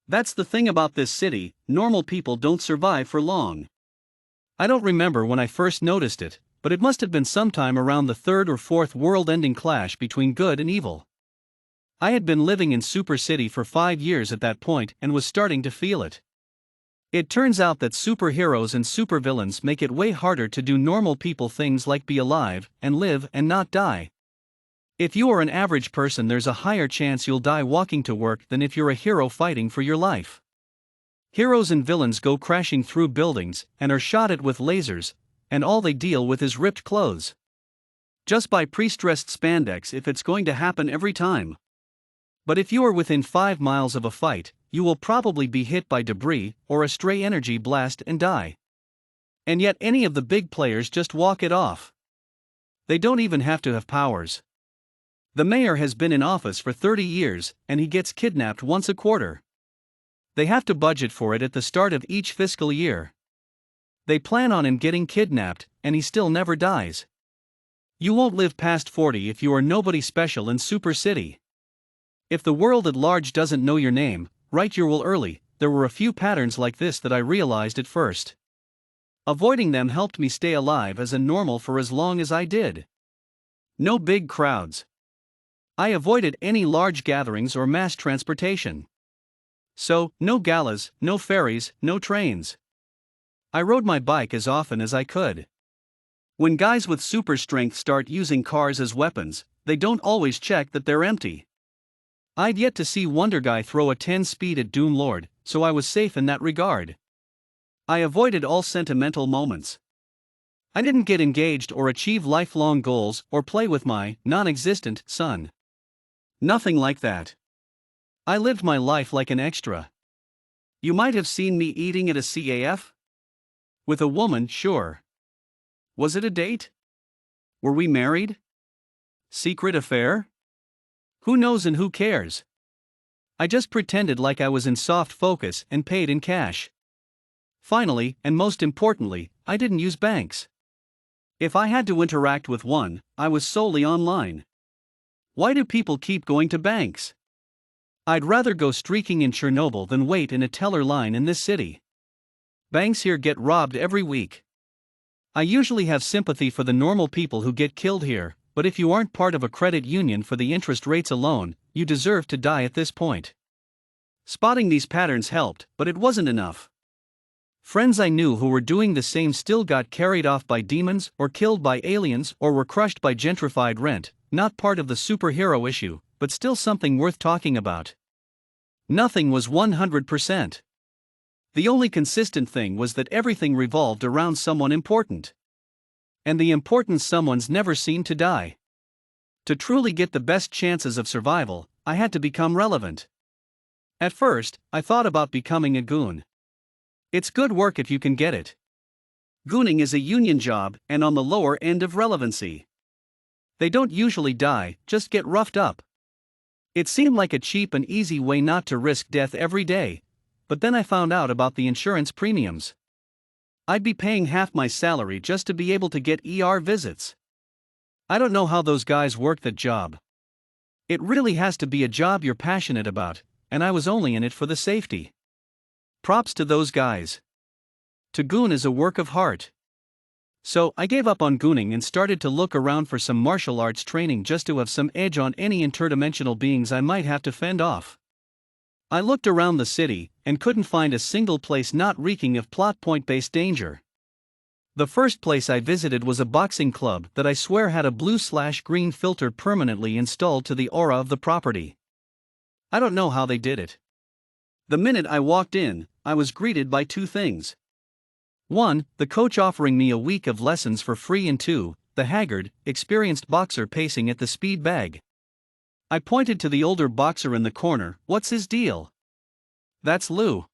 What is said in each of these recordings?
That's the thing about this city, normal people don't survive for long. I don't remember when I first noticed it, but it must have been sometime around the third or fourth world-ending clash between good and evil. I had been living in Super City for 5 years at that point and was starting to feel it. It turns out that superheroes and supervillains make it way harder to do normal people things like be alive and live and not die. If you are an average person, there's a higher chance you'll die walking to work than if you're a hero fighting for your life. Heroes and villains go crashing through buildings and are shot at with lasers, and all they deal with is ripped clothes. Just buy pre-stressed spandex if it's going to happen every time. But if you are within 5 miles of a fight, you will probably be hit by debris or a stray energy blast and die. And yet any of the big players just walk it off. They don't even have to have powers. The mayor has been in office for 30 years, and he gets kidnapped once a quarter. They have to budget for it at the start of each fiscal year. They plan on him getting kidnapped, and he still never dies. You won't live past 40 if you are nobody special in Super City. If the world at large doesn't know your name, write your will early. There were a few patterns like this that I realized at first. Avoiding them helped me stay alive as a normal for as long as I did. No big crowds. I avoided any large gatherings or mass transportation. So, no galas, no ferries, no trains. I rode my bike as often as I could. When guys with super strength start using cars as weapons, they don't always check that they're empty. I'd yet to see Wonder Guy throw a 10-speed at Doom Lord, so I was safe in that regard. I avoided all sentimental moments. I didn't get engaged or achieve lifelong goals or play with my non-existent son. Nothing like that. I lived my life like an extra. You might have seen me eating at a CAF? With a woman, sure. Was it a date? Were we married? Secret affair? Who knows and who cares? I just pretended like I was in soft focus and paid in cash. Finally, and most importantly, I didn't use banks. If I had to interact with one, I was solely online. Why do people keep going to banks? I'd rather go streaking in Chernobyl than wait in a teller line in this city. Banks here get robbed every week. I usually have sympathy for the normal people who get killed here, but if you aren't part of a credit union for the interest rates alone, you deserve to die at this point. Spotting these patterns helped, but it wasn't enough. Friends I knew who were doing the same still got carried off by demons or killed by aliens or were crushed by gentrified rent, not part of the superhero issue, but still something worth talking about. Nothing was 100%. The only consistent thing was that everything revolved around someone important. And the important someone's never seen to die. To truly get the best chances of survival, I had to become relevant. At first, I thought about becoming a goon. It's good work if you can get it. Gooning is a union job and on the lower end of relevancy. They don't usually die, just get roughed up. It seemed like a cheap and easy way not to risk death every day, but then I found out about the insurance premiums. I'd be paying half my salary just to be able to get ER visits. I don't know how those guys work that job. It really has to be a job you're passionate about, and I was only in it for the safety. Props to those guys. To goon is a work of heart. So, I gave up on gooning and started to look around for some martial arts training just to have some edge on any interdimensional beings I might have to fend off. I looked around the city and couldn't find a single place not reeking of plot point-based danger. The first place I visited was a boxing club that I swear had a blue/green filter permanently installed to the aura of the property. I don't know how they did it. The minute I walked in, I was greeted by two things. 1, the coach offering me a week of lessons for free, and 2, the haggard, experienced boxer pacing at the speed bag. I pointed to the older boxer in the corner. What's his deal? That's Lou.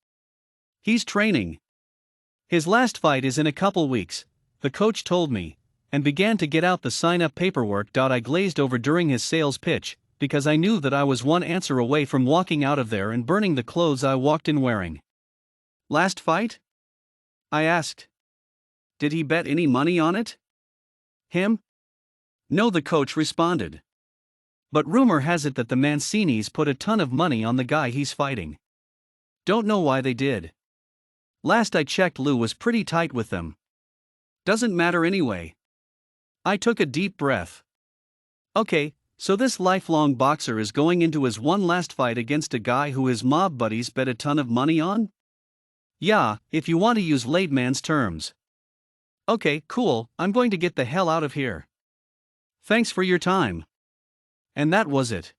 He's training. His last fight is in a couple weeks, the coach told me, and began to get out the sign-up paperwork. I glazed over during his sales pitch, because I knew that I was one answer away from walking out of there and burning the clothes I walked in wearing. Last fight? I asked. Did he bet any money on it? Him? No, the coach responded. But rumor has it that the Mancinis put a ton of money on the guy he's fighting. Don't know why they did. Last I checked, Lou was pretty tight with them. Doesn't matter anyway. I took a deep breath. Okay, so this lifelong boxer is going into his one last fight against a guy who his mob buddies bet a ton of money on? Yeah, if you want to use layman's terms. Okay, cool, I'm going to get the hell out of here. Thanks for your time. And that was it.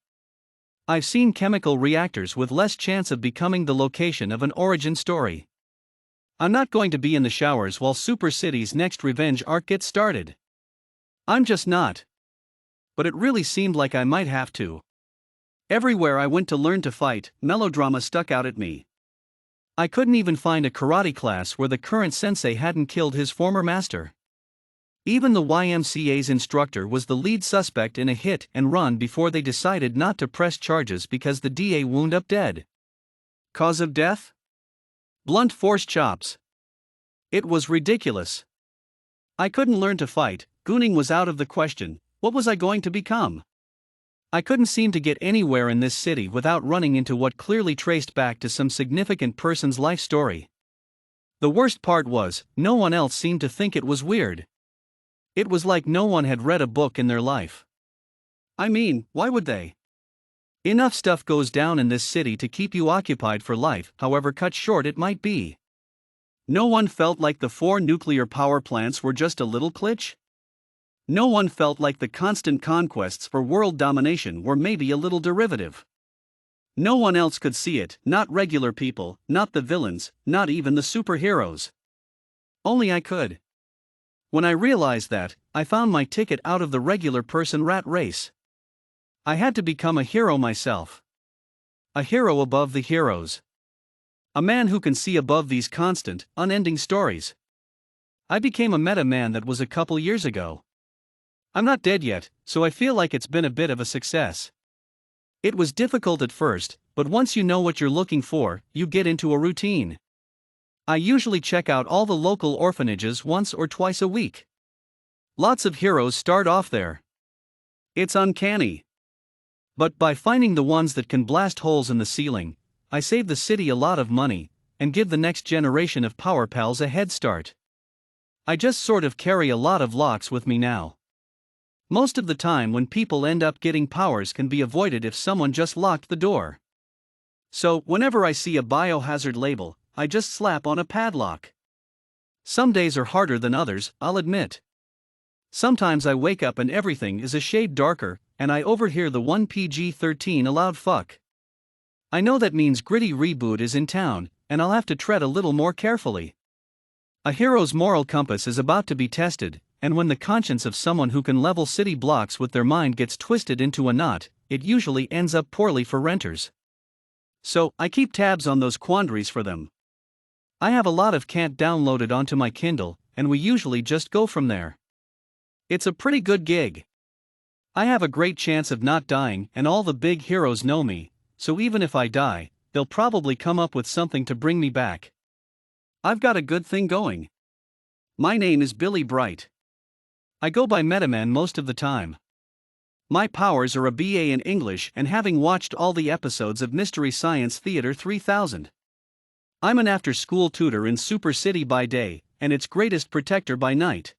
I've seen chemical reactors with less chance of becoming the location of an origin story. I'm not going to be in the showers while Super City's next revenge arc gets started. I'm just not. But it really seemed like I might have to. Everywhere I went to learn to fight, melodrama stuck out at me. I couldn't even find a karate class where the current sensei hadn't killed his former master. Even the YMCA's instructor was the lead suspect in a hit and run before they decided not to press charges because the DA wound up dead. Cause of death? Blunt force chops. It was ridiculous. I couldn't learn to fight, gooning was out of the question. What was I going to become? I couldn't seem to get anywhere in this city without running into what clearly traced back to some significant person's life story. The worst part was, no one else seemed to think it was weird. It was like no one had read a book in their life. I mean, why would they? Enough stuff goes down in this city to keep you occupied for life, however cut short it might be. No one felt like the 4 nuclear power plants were just a little glitch? No one felt like the constant conquests for world domination were maybe a little derivative. No one else could see it, not regular people, not the villains, not even the superheroes. Only I could. When I realized that, I found my ticket out of the regular person rat race. I had to become a hero myself. A hero above the heroes. A man who can see above these constant, unending stories. I became a meta man. That was a couple years ago. I'm not dead yet, so I feel like it's been a bit of a success. It was difficult at first, but once you know what you're looking for, you get into a routine. I usually check out all the local orphanages once or twice a week. Lots of heroes start off there. It's uncanny. But by finding the ones that can blast holes in the ceiling, I save the city a lot of money, and give the next generation of power pals a head start. I just sort of carry a lot of locks with me now. Most of the time when people end up getting powers can be avoided if someone just locked the door. So, whenever I see a biohazard label, I just slap on a padlock. Some days are harder than others, I'll admit. Sometimes I wake up and everything is a shade darker, and I overhear the 1 PG-13 allowed fuck. I know that means Gritty Reboot is in town, and I'll have to tread a little more carefully. A hero's moral compass is about to be tested, and when the conscience of someone who can level city blocks with their mind gets twisted into a knot, it usually ends up poorly for renters. So, I keep tabs on those quandaries for them. I have a lot of Cant downloaded onto my Kindle, and we usually just go from there. It's a pretty good gig. I have a great chance of not dying, and all the big heroes know me, so even if I die, they'll probably come up with something to bring me back. I've got a good thing going. My name is Billy Bright. I go by Metaman most of the time. My powers are a BA in English and having watched all the episodes of Mystery Science Theater 3000. I'm an after-school tutor in Super City by day, and its greatest protector by night.